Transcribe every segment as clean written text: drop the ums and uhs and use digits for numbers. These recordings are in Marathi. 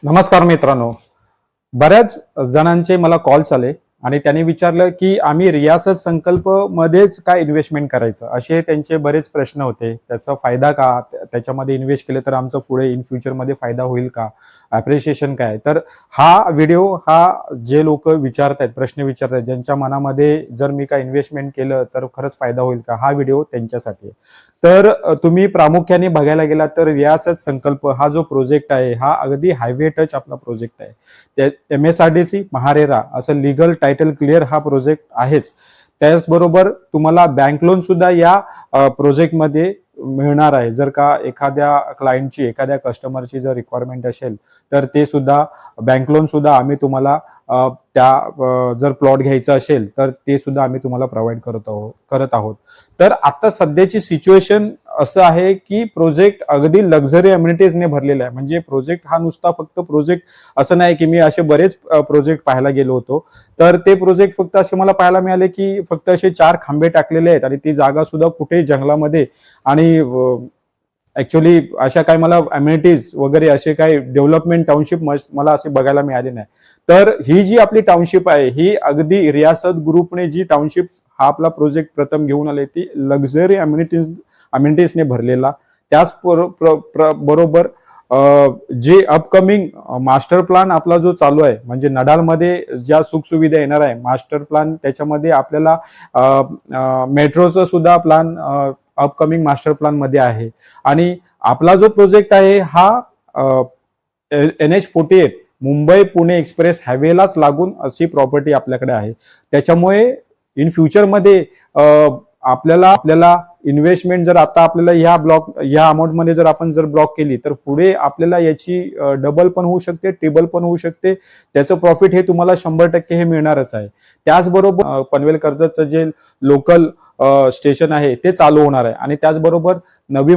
नमस्कार मित्रांनो. बऱ्याच जणांचे मला कॉल्स आले आणि त्यांनी विचारलं की आम्ही रियासत संकल्प मध्येच काय इन्व्हेस्टमेंट करायचं, असे त्यांचे बरेच प्रश्न होते. त्याचा फायदा का, त्याच्यामध्ये इन्व्हेस्ट केलं तर आमचं पुढे इन फ्युचरमध्ये फायदा होईल का, अप्रिशिएशन काय. तर हा व्हिडिओ जे लोक विचारतायत, प्रश्न विचारतायत, ज्यांच्या मनामध्ये जर मी काय इन्व्हेस्टमेंट केलं तर खरंच फायदा होईल का, हा व्हिडिओ त्यांच्यासाठी आहे. तर तुम्ही प्रामुख्याने बघायला गेला तर रियासत संकल्प हा जो प्रोजेक्ट आहे हा अगदी हायवे टच आपला प्रोजेक्ट आहे. MSRDC महारेरा असं लिगल टायटल क्लिअर हा प्रोजेक्ट आहेच. त्याचबरोबर तुम्हाला बँक लोन सुद्धा या प्रोजेक्टमध्ये मिळणार आहे. जर का एखाद्या क्लायंटची, एखाद्या कस्टमरची जर रिक्वायरमेंट असेल तर ते सुद्धा बँक लोन सुद्धा आम्ही तुम्हाला जर प्लॉट घ्यायचा असेल तर ते सुद्धा आम्ही तुम्हाला प्रोव्हाइड करत आहोत. तर आता सध्याची सिच्युएशन असं आहे की प्रोजेक्ट अगदी लक्झरी अम्युनिटीजने भरलेला आहे. म्हणजे प्रोजेक्ट हा नुसता फक्त प्रोजेक्ट असं नाही की मी असे बरेच प्रोजेक्ट पाहायला गेलो होतो, तर ते प्रोजेक्ट फक्त असे मला पाहायला मिळाले की फक्त असे 4 खांबे टाकलेले आहेत आणि ती जागा सुद्धा कुठे जंगलामध्ये. आणि ऍक्च्युअली अशा काही मला अम्युनिटीज वगैरे असे काही डेव्हलपमेंट टाउनशिप मला असे बघायला मिळाले नाही. तर ही जी आपली टाउनशिप आहे ही अगदी रियासत ग्रुपने जी टाउनशिप हा आपला प्रोजेक्ट प्रथम घेऊन आले ती लक्झरी अम्युनिटीजने भरलेला. त्याच बरोबर जे अपकमिंग मास्टर प्लॅन आपला जो चालू आहे, म्हणजे नडालमध्ये ज्या सुखसुविधा येणार आहे मास्टर प्लॅन, त्याच्यामध्ये आपल्याला मेट्रोचा सुद्धा प्लॅन अपकमिंग मास्टर प्लॅन मध्ये आहे. आणि आपला जो प्रोजेक्ट आहे हा NH48 मुंबई पुणे एक्सप्रेस हायवेलाच लागून अशी प्रॉपर्टी आपल्याकडे आहे. त्याच्यामुळे इन फ्युचरमध्ये आपल्याला इन्व्हेस्टमेंट जर आता आपल्याला ह्या अमाऊंटमध्ये जर आपण ब्लॉक केली तर पुढे आपल्याला याची डबल पण होऊ शकते, ट्रिबल पण होऊ शकते. त्याचं प्रॉफिट हे तुम्हाला 100% हे मिळणारच आहे. त्याचबरोबर पनवेल कर्जतचं जे लोकल स्टेशन आहे ते चालू होणार आहे. आणि त्याचबरोबर नवी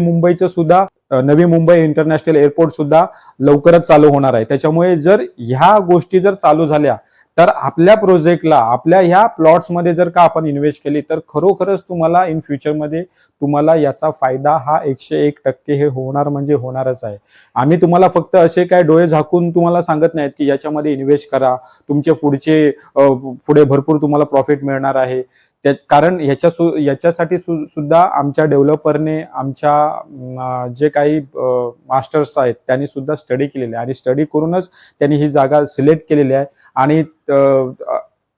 मुंबई इंटरनॅशनल एअरपोर्ट सुद्धा लवकरच चालू होणार आहे. त्याच्यामुळे जर ह्या गोष्टी जर चालू झाल्या तर आपल्या प्रोजेक्टला, आपल्या ह्या प्लॉट्समध्ये जर का आपण इन्व्हेस्ट केली तर खरोखरच तुम्हाला इन फ्युचरमध्ये तुम्हाला याचा फायदा हा 101% हे होणार म्हणजे होणारच आहे. आम्ही तुम्हाला फक्त असे काय डोळे झाकून तुम्हाला सांगत नाहीत की याच्यामध्ये इन्व्हेस्ट करा, तुमचे पुढे भरपूर तुम्हाला प्रॉफिट मिळणार आहे. कारण याच्यासाठी सुद्धा आमच्या डेव्हलपरने, आमच्या जे काही मास्टर्स आहेत त्यांनी सुद्धा स्टडी केलेली आहे आणि स्टडी करूनच त्यांनी ही जागा सिलेक्ट केलेली आहे. आणि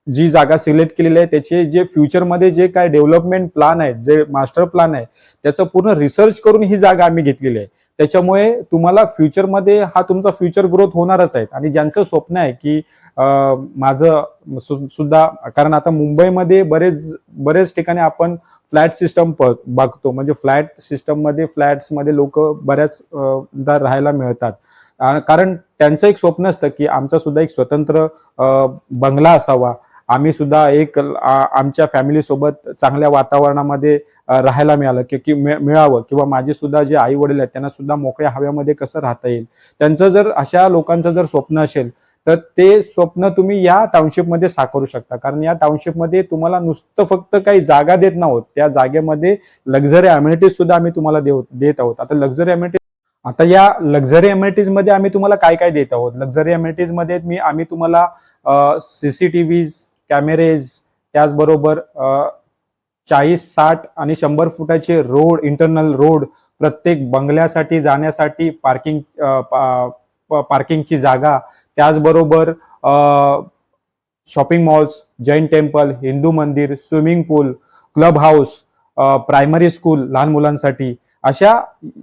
जी जागा सिलेक्ट केलेली आहे त्याचे जे फ्युचरमध्ये जे काय डेव्हलपमेंट प्लॅन आहे, जे मास्टर प्लॅन आहे, त्याचं पूर्ण रिसर्च करून ही जागा आम्ही घेतलेली आहे. त्याच्यामुळे तुम्हाला फ्युचरमध्ये हा तुमचा फ्युचर ग्रोथ होणारच आहे. आणि ज्यांचं स्वप्न आहे की माझं सुद्धा, कारण आता मुंबईमध्ये बरेच ठिकाणी आपण फ्लॅट सिस्टम बघतो, म्हणजे फ्लॅट सिस्टममध्ये फ्लॅट्समध्ये लोक बऱ्याच राहायला मिळतात. कारण त्यांचं एक स्वप्न असतं की आमचा सुद्धा एक स्वतंत्र बंगला असावा, आम्ही सुद्धा आमच्या फॅमिली सोबत चांगल्या वातावरणामध्ये राहायला मिळावं, किंवा माझे सुद्धा जे आई वडील आहेत त्यांना सुद्धा मोकळ्या हव्यामध्ये कसं राहता येईल. त्यांचं जर अशा लोकांचं जर स्वप्न असेल तर ते स्वप्न तुम्ही या टाउनशिपमध्ये साकारू शकता. कारण या टाउनशिपमध्ये तुम्हाला नुसतं फक्त काही जागा देत नाहोत, त्या जागेमध्ये लक्झरी अम्युनिटीज सुद्धा आम्ही तुम्हाला देत आहोत. आता या लक्झरी अम्युनिटीज मध्ये आम्ही तुम्हाला काय काय देत आहोत. लक्झरी अम्युनिटीज मध्ये आम्ही तुम्हाला CCTVs, कॅमेरेज, त्याचबरोबर 40, 60 आणि 100 फुटाचे रोड, इंटरनल रोड, प्रत्येक बंगल्यासाठी जाण्यासाठी पार्किंगची जागा, त्याचबरोबर shopping malls, Jain temple, Hindu मंदिर, स्विमिंग पूल, क्लब हाऊस, प्रायमरी स्कूल लहान मुलांसाठी, अशा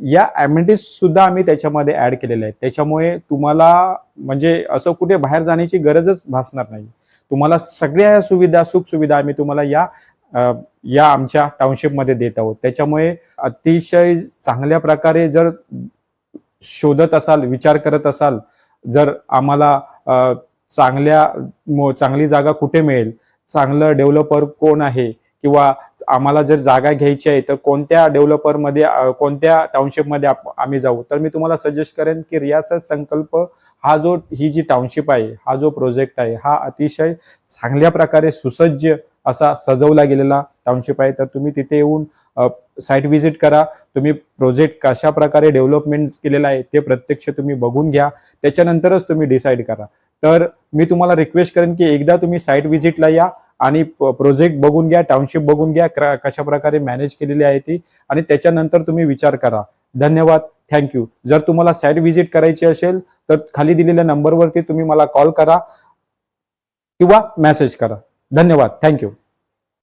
या अम्युनिटीज सुद्धा आम्ही त्याच्यामध्ये ऍड केलेल्या आहेत. त्याच्यामुळे तुम्हाला म्हणजे असं कुठे बाहेर जाण्याची गरजच भासणार नाही. तुम्हाला सगळ्या सुखसुविधा आम्ही तुम्हाला या आमच्या टाउनशिपमध्ये देत आहोत. त्याच्यामुळे अतिशय चांगल्या प्रकारे जर शोधत असाल, विचार करत असाल, जर आम्हाला चांगली जागा कुठे मिळेल, चांगलं डेव्हलपर कोण आहे, किंवा आम्हाला जर जागा घ्यायची आहे तर कोणत्या डेव्हलपरमध्ये, कोणत्या टाउनशिपमध्ये आम्ही जाऊ, तर मी तुम्हाला सजेस्ट करेन की रियासत संकल्प ही जी टाउनशिप आहे, हा जो प्रोजेक्ट आहे, हा अतिशय चांगल्या प्रकारे सुसज्ज असा सजवला गेलेला टाउनशिप आहे. तर तुम्ही तिथे येऊन साईट व्हिजिट करा, तुम्ही प्रोजेक्ट कशा प्रकारे डेव्हलपमेंट केलेला आहे ते प्रत्यक्ष तुम्ही बघून घ्या, त्याच्यानंतरच तुम्ही डिसाईड करा. तर मी तुम्हाला रिक्वेस्ट करेन की एकदा तुम्ही साईट व्हिजिटला या आणि प्रोजेक्ट बघून घ्या, टाउनशिप बघून घ्या, कशा प्रकारे मॅनेज केलेली आहे ती, आणि त्याच्यानंतर तुम्ही विचार करा. धन्यवाद, थँक्यू. जर तुम्हाला साईट व्हिजिट करायची असेल तर खाली दिलेल्या नंबरवरती तुम्ही मला कॉल करा किंवा मेसेज करा. धन्यवाद, थँक्यू.